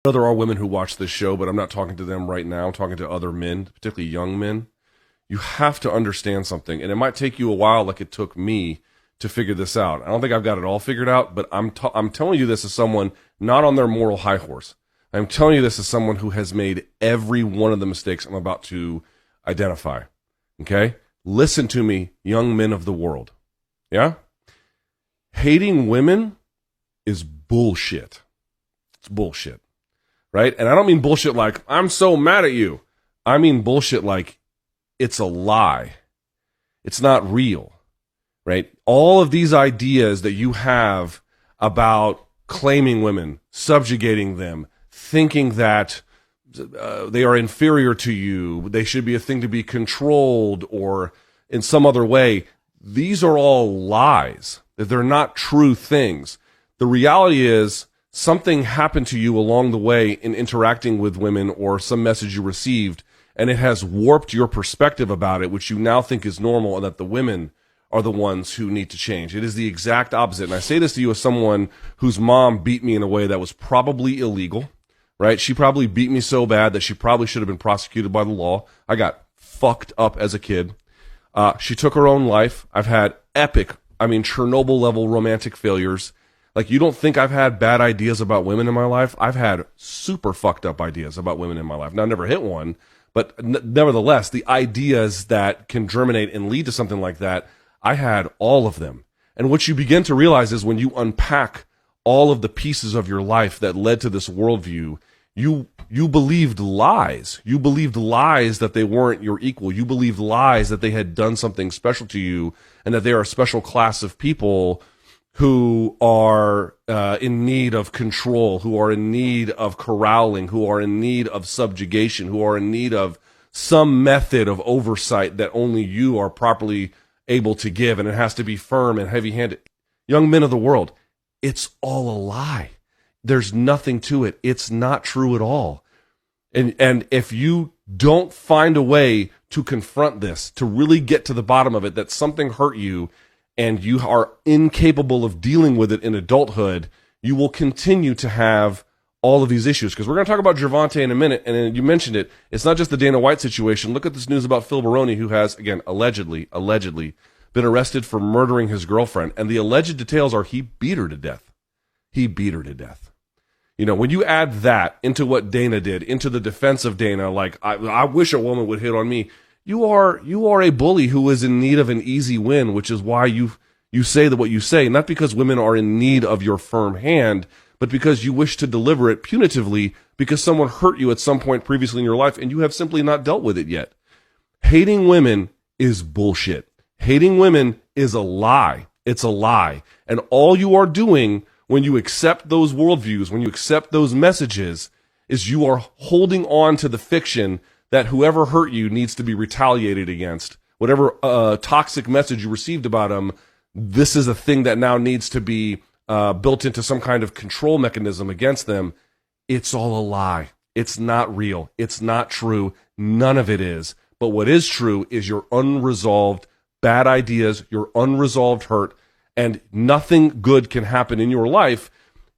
know there are women who watch this show, but I'm not talking to them right now. I'm talking to other men, particularly young men. You have to understand something, and it might take you a while, like it took me to figure this out. I don't think I've got it all figured out, but I'm telling you this as someone not on their moral high horse. I'm telling you this as someone who has made every one of the mistakes I'm about to identify. Okay? Listen to me, young men of the world. Yeah? Hating women is bullshit. It's bullshit. Right? And I don't mean bullshit like, I'm so mad at you. I mean bullshit like, it's a lie. It's not real. Right? All of these ideas that you have about claiming women, subjugating them, thinking that they are inferior to you, they should be a thing to be controlled or in some other way, these are all lies. They're not true things. The reality is something happened to you along the way in interacting with women or some message you received, and it has warped your perspective about it, which you now think is normal, and that the women are the ones who need to change. It is the exact opposite. And I say this to you as someone whose mom beat me in a way that was probably illegal, right? She probably beat me so bad that she probably should have been prosecuted by the law. I got fucked up as a kid. She took her own life. I've had Chernobyl level romantic failures. Like, you don't think I've had bad ideas about women in my life? I've had super fucked up ideas about women in my life. Now, I never hit one, but nevertheless, the ideas that can germinate and lead to something like that, I had all of them. And what you begin to realize is when you unpack all of the pieces of your life that led to this worldview, you believed lies. You believed lies that they weren't your equal. You believed lies that they had done something special to you and that they are a special class of people who are in need of control, who are in need of corralling, who are in need of subjugation, who are in need of some method of oversight that only you are properly able to give, and it has to be firm and heavy-handed. Young men of the world, it's all a lie. There's nothing to it. It's not true at all. And if you don't find a way to confront this, to really get to the bottom of it, that something hurt you and you are incapable of dealing with it in adulthood, you will continue to have all of these issues. Because we're going to talk about Gervonta in a minute, and you mentioned it. It's not just the Dana White situation. Look at this news about Phil Baroni, who has, again, allegedly, been arrested for murdering his girlfriend. And the alleged details are he beat her to death. He beat her to death. You know, when you add that into what Dana did, into the defense of Dana, like, I wish a woman would hit on me. You are a bully who is in need of an easy win, which is why you say that what you say, not because women are in need of your firm hand, but because you wish to deliver it punitively because someone hurt you at some point previously in your life and you have simply not dealt with it yet. Hating women is bullshit. Hating women is a lie. It's a lie. And all you are doing when you accept those worldviews, when you accept those messages, is you are holding on to the fiction that whoever hurt you needs to be retaliated against. Whatever toxic message you received about them, this is a thing that now needs to be built into some kind of control mechanism against them. It's all a lie. It's not real. It's not true. None of it is. But what is true is your unresolved bad ideas, your unresolved hurt, and nothing good can happen in your life.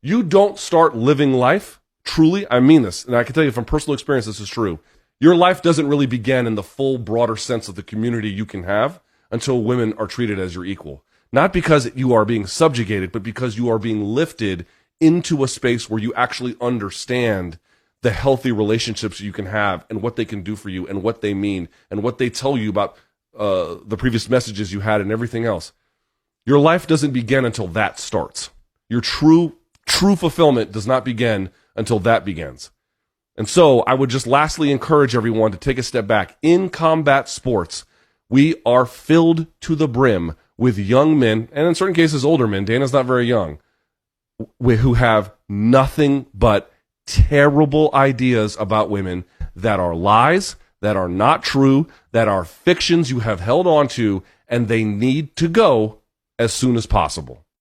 You don't start living life, truly, I mean this, and I can tell you from personal experience this is true. Your life doesn't really begin in the full, broader sense of the community you can have until women are treated as your equal. Not because you are being subjugated, but because you are being lifted into a space where you actually understand the healthy relationships you can have and what they can do for you and what they mean and what they tell you about the previous messages you had and everything else. Your life doesn't begin until that starts. Your true fulfillment does not begin until that begins. And so I would just lastly encourage everyone to take a step back. In combat sports, we are filled to the brim with young men, and in certain cases older men, Dana's not very young, who have nothing but terrible ideas about women that are lies, that are not true, that are fictions you have held on to, and they need to go as soon as possible.